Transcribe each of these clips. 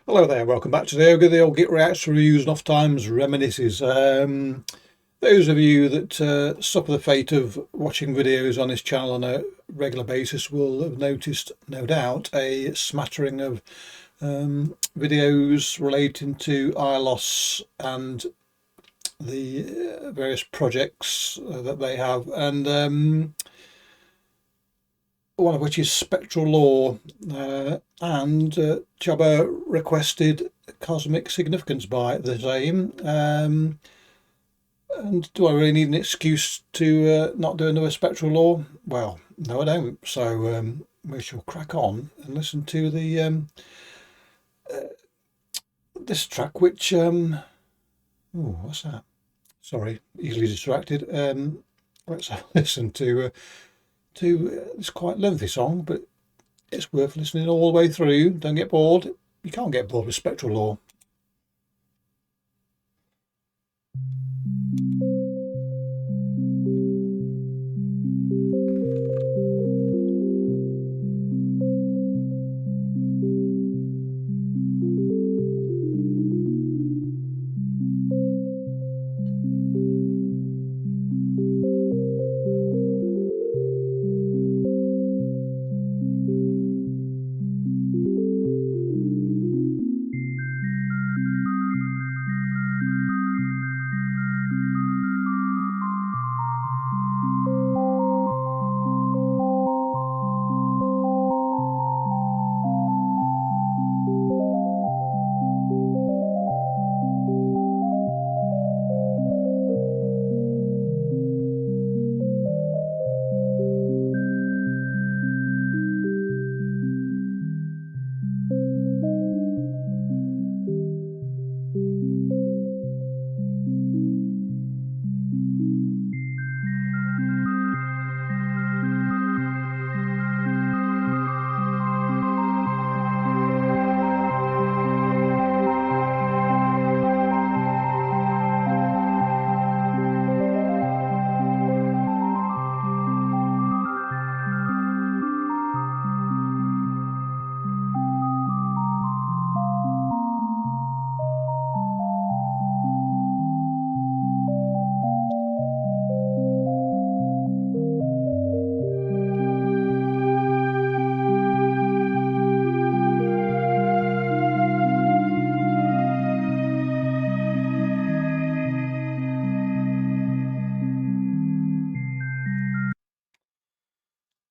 Hello there, welcome back to the Ogre, the old Git Reacts, Reviews and Off Times Reminisces. Those of you that suffer the fate of watching videos on this channel on a regular basis will have noticed, no doubt, a smattering of videos relating to ILOS and the various projects that they have, and one of which is Spectral Lore, and Jabba requested Cosmic Significance by the same. And do I really need an excuse to not do another Spectral Lore? Well, no, I don't. So we shall crack on and listen to the this track, which oh, what's that? Sorry, easily distracted. Let's listen to this quite lengthy song, but it's worth listening all the way through. Don't get bored. You can't get bored with Spectral Lore.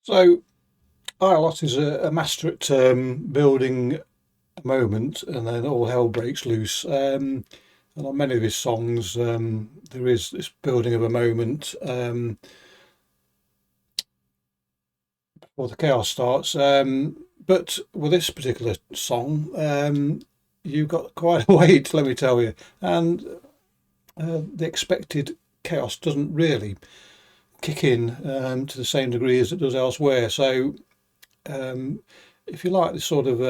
So Iolot is a master at building a moment, and then all hell breaks loose. And on many of his songs, there is this building of a moment before the chaos starts. But with this particular song, you've got quite a wait, let me tell you. And the expected chaos doesn't really kick in to the same degree as it does elsewhere. So um, if you like this sort of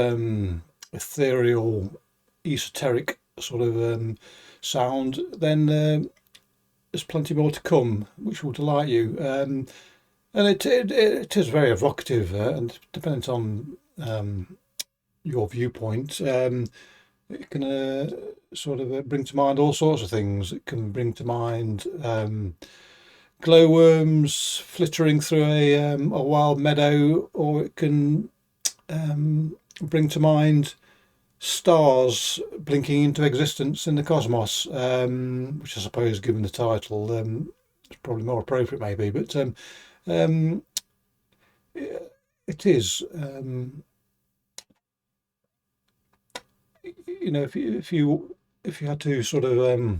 ethereal, esoteric sort of sound, then there's plenty more to come, which will delight you. And it is very evocative, and depending on your viewpoint, it can sort of bring to mind all sorts of things. It can bring to mind glowworms flittering through a wild meadow, or it can bring to mind stars blinking into existence in the cosmos, which I suppose, given the title, is probably more appropriate, maybe. But um, it is, if you had to sort of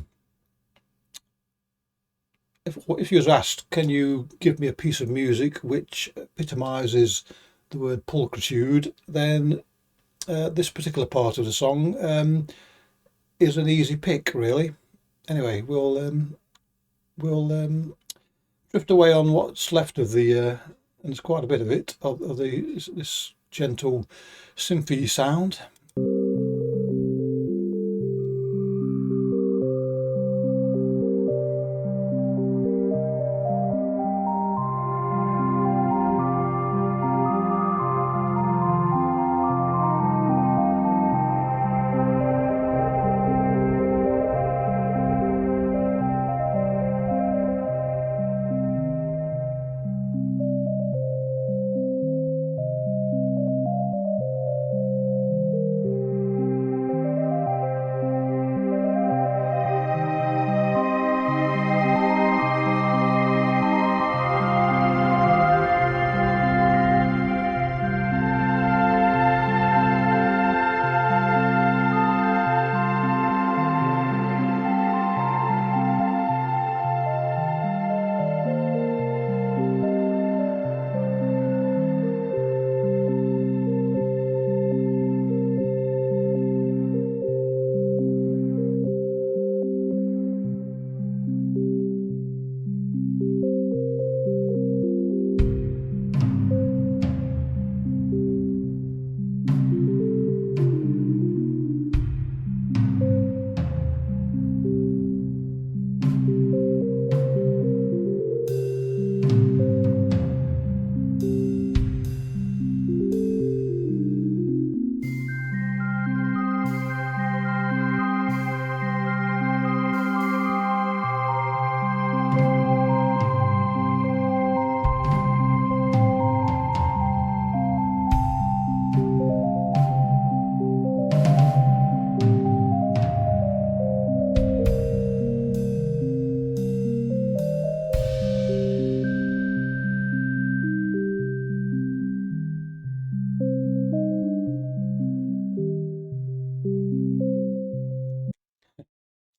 if you was asked, can you give me a piece of music which epitomises the word pulchritude, then this particular part of the song is an easy pick, really. Anyway, we'll drift away on what's left of the, and there's quite a bit of it, of this gentle synthy sound.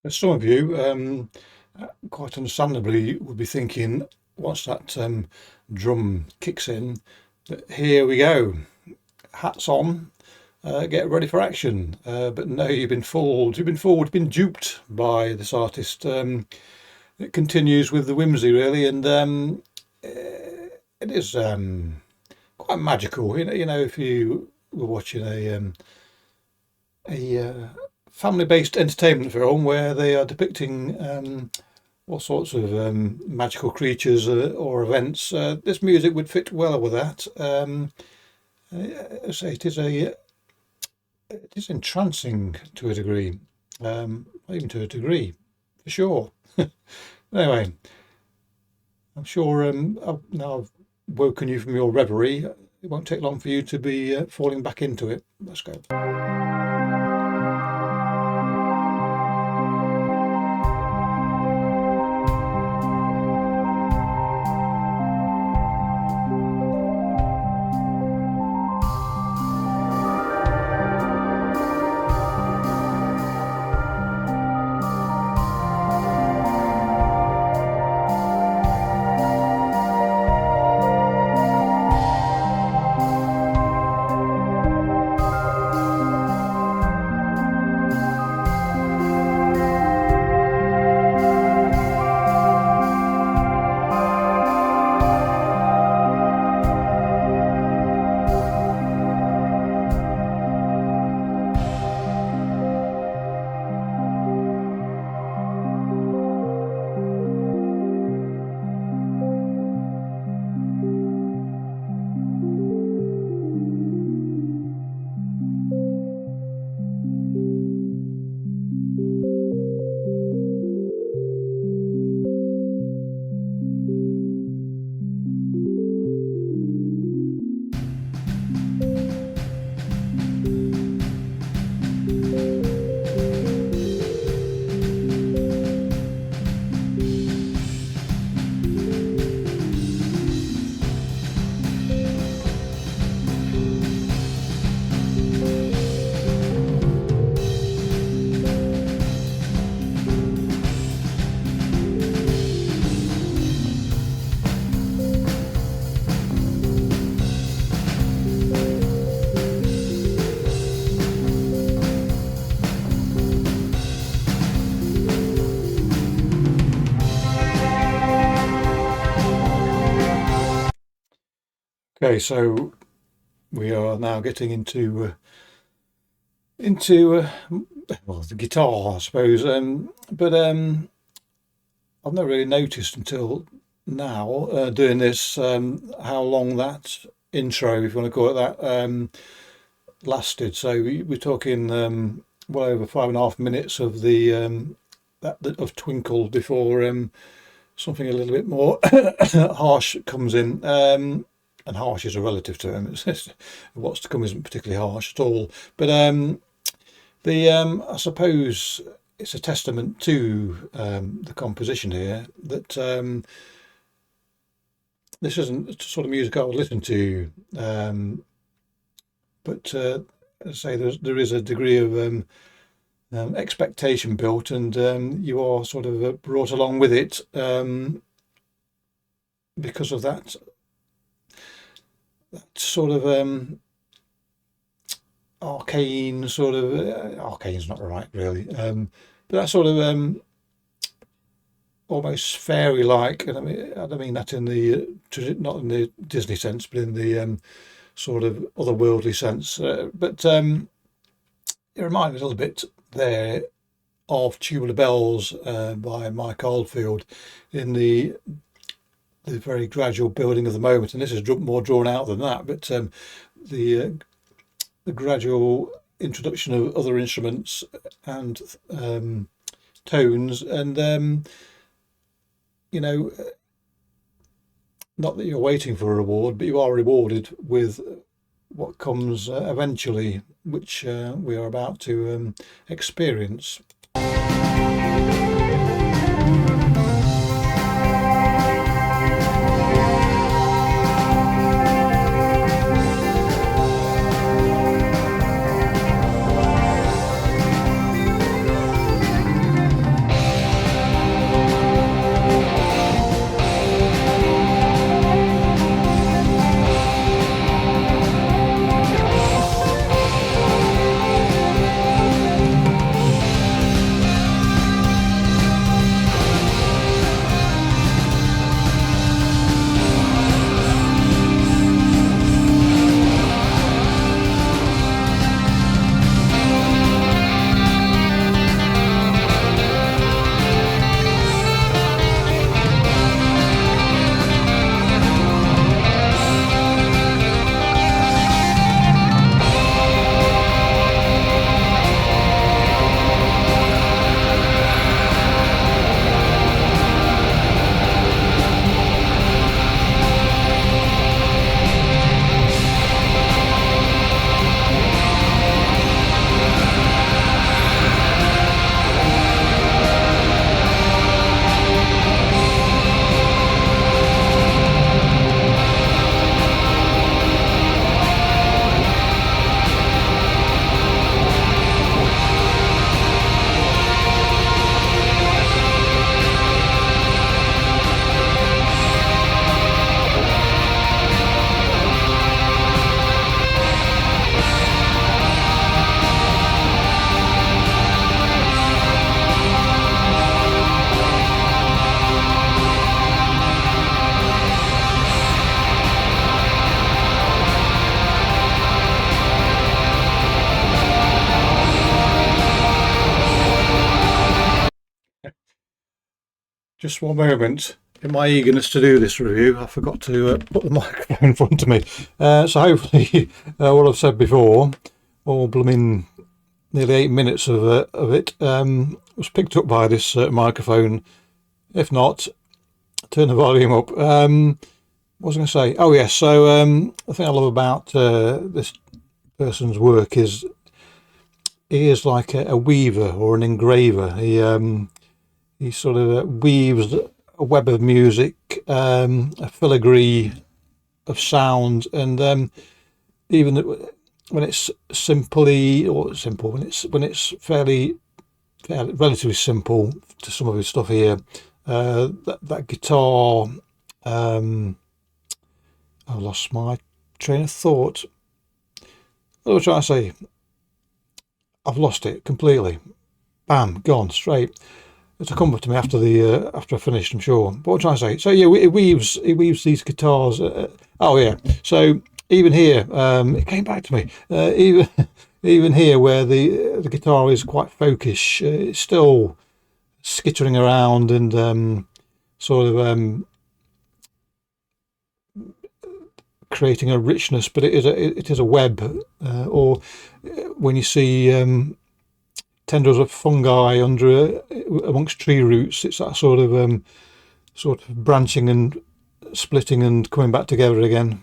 Some of you, quite understandably, would be thinking, once that drum kicks in, that here we go, hats on, get ready for action. But no, you've been fooled. You've been duped by this artist. It continues with the whimsy, really, and it is quite magical. If you were watching a family-based entertainment film where they are depicting all sorts of magical creatures or events, this music would fit well with that. I say it is entrancing to a degree, even to a degree, for sure. Anyway, I'm sure now I've woken you from your reverie. It won't take long for you to be falling back into it. Let's go. Okay, so we are now getting into well, the guitar, I suppose. But I've never really noticed until now, doing this, how long that intro, if you want to call it that, lasted. So we're talking well over 5.5 minutes of the of Twinkle before something a little bit more harsh comes in. And harsh is a relative term. What's to come isn't particularly harsh at all. But I suppose it's a testament to the composition here that this isn't the sort of music I would listen to. But as I say, there is a degree of expectation built, and you are sort of brought along with it because of that sort of arcane sort of arcane's not right really, but that sort of almost fairy like, and I don't mean that in the not in the Disney sense, but in the sort of otherworldly sense, but it reminded me a little bit there of Tubular Bells by Mike Oldfield, in the very gradual building of the moment, and this is more drawn out than that, but the gradual introduction of other instruments and tones, and not that you're waiting for a reward, but you are rewarded with what comes eventually, which we are about to experience. Just one moment. In my eagerness to do this review, I forgot to put the microphone in front of me. So hopefully, what I've said before, all blooming nearly 8 minutes of it, was picked up by this microphone. If not, turn the volume up. What was I going to say? Oh yes. So the thing I love about this person's work is he is like a weaver or an engraver. He sort of weaves a web of music, a filigree of sound, and even when it's simple, when it's fairly relatively simple to some of his stuff here, that guitar. I lost my train of thought. What was I trying to say? I've lost it completely. Bam, gone straight. It's a comfort to me after I finished, I'm sure. But what I'm trying to say? So yeah, he weaves these guitars. Oh yeah. So even here, it came back to me. Even here, where the guitar is quite folkish, it's still skittering around and sort of creating a richness. But it is a web, or when you see tendrils of fungi amongst tree roots, it's that sort of branching and splitting and coming back together again.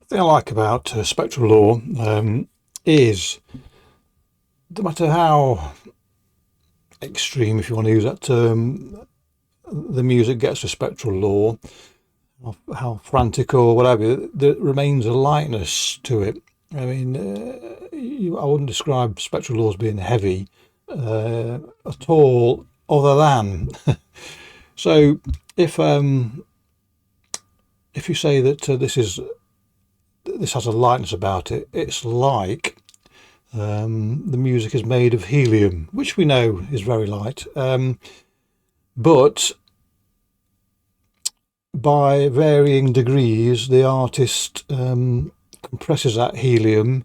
The thing I like about Spectral Lore is, no matter how extreme, if you want to use that term, the music gets to Spectral Lore, how frantic or whatever, there remains a lightness to it. I mean, I wouldn't describe Spectral Lore as being heavy at all, other than. So if you say that this has a lightness about it, it's like the music is made of helium, which we know is very light, but by varying degrees the artist compresses that helium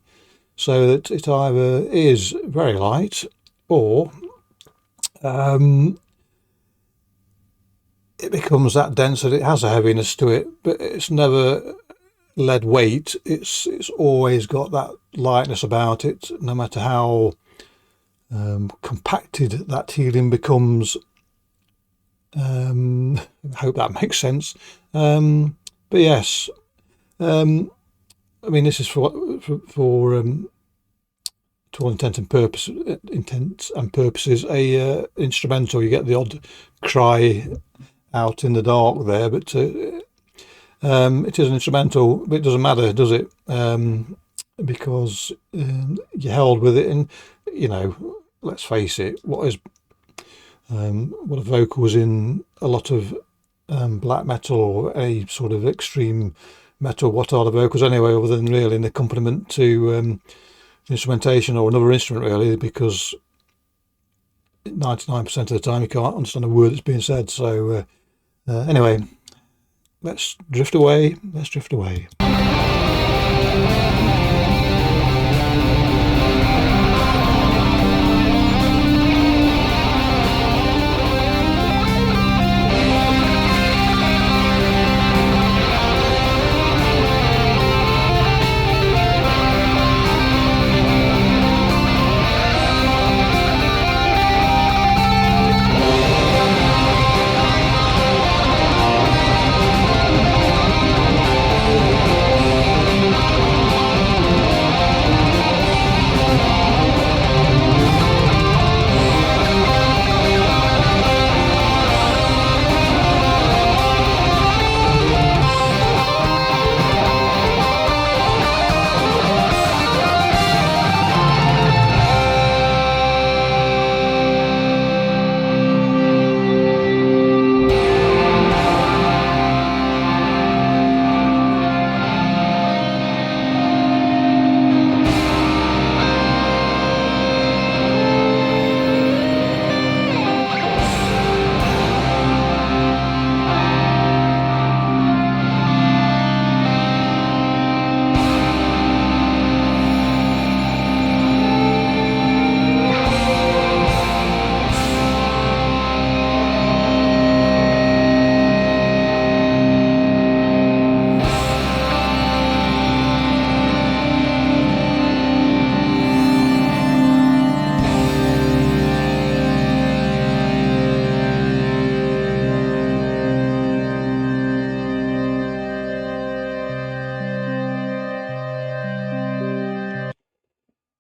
so that it either is very light or it becomes that dense that it has a heaviness to it, but it's never lead weight. It's always got that lightness about it, no matter how compacted that helium becomes I hope that makes sense. But yes, I mean, this is for to all intents and purposes, a instrumental. You get the odd cry out in the dark there, but it is an instrumental. But it doesn't matter, does it? Because you're held with it, and you know, let's face it, what a vocal is in a lot of black metal or any sort of extreme metal. What are the vocals anyway, other than really an accompaniment to instrumentation or another instrument, really? Because 99% of the time you can't understand a word that's being said. So anyway, let's drift away. Let's drift away.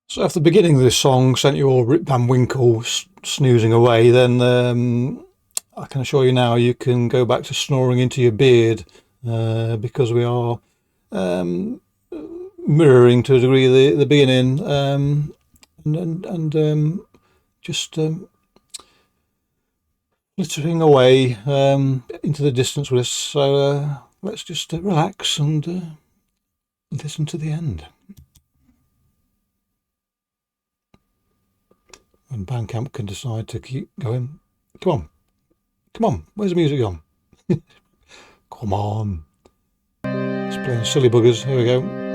So if the beginning of this song sent you all Rip Van Winkle snoozing away, then I can assure you now you can go back to snoring into your beard, because we are mirroring to a degree the beginning, and just glittering away into the distance with us. So let's just relax and listen to the end. When Bandcamp can decide to keep going. Come on, where's the music gone? Come on. It's playing silly buggers. Here we go.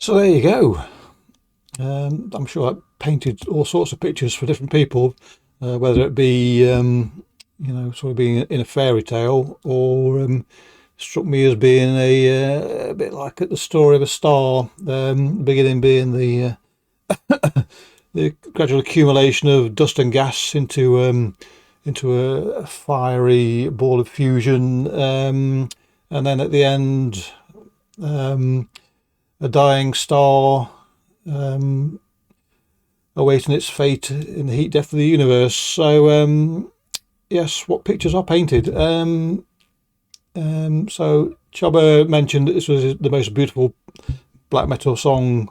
So there you go. I'm sure I painted all sorts of pictures for different people, whether it be sort of being in a fairy tale, or struck me as being a bit like the story of a star. The beginning being the gradual accumulation of dust and gas into a fiery ball of fusion, and then at the end, a dying star awaiting its fate in the heat death of the universe. So yes, what pictures I painted. So Chubba mentioned that this was the most beautiful black metal song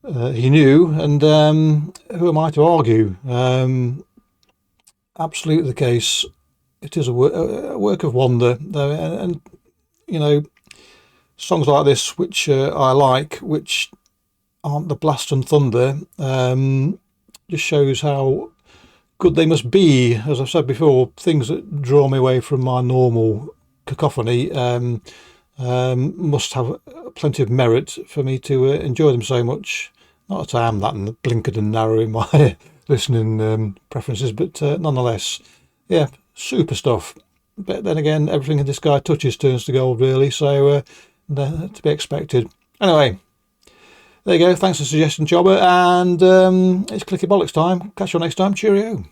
he knew, and who am I to argue? Absolutely the case. It is a work of wonder, and songs like this, which I like, which aren't the blast and thunder, just shows how good they must be. As I've said before, things that draw me away from my normal cacophony must have plenty of merit for me to enjoy them so much. Not that I am that blinkered and narrow in my listening preferences, but nonetheless, yeah, super stuff. But then again, everything this guy touches turns to gold, really, so to be expected. Anyway, there you go. Thanks for the suggestion, Jobber, and it's Clicky Bollocks time. Catch you next time. Cheerio.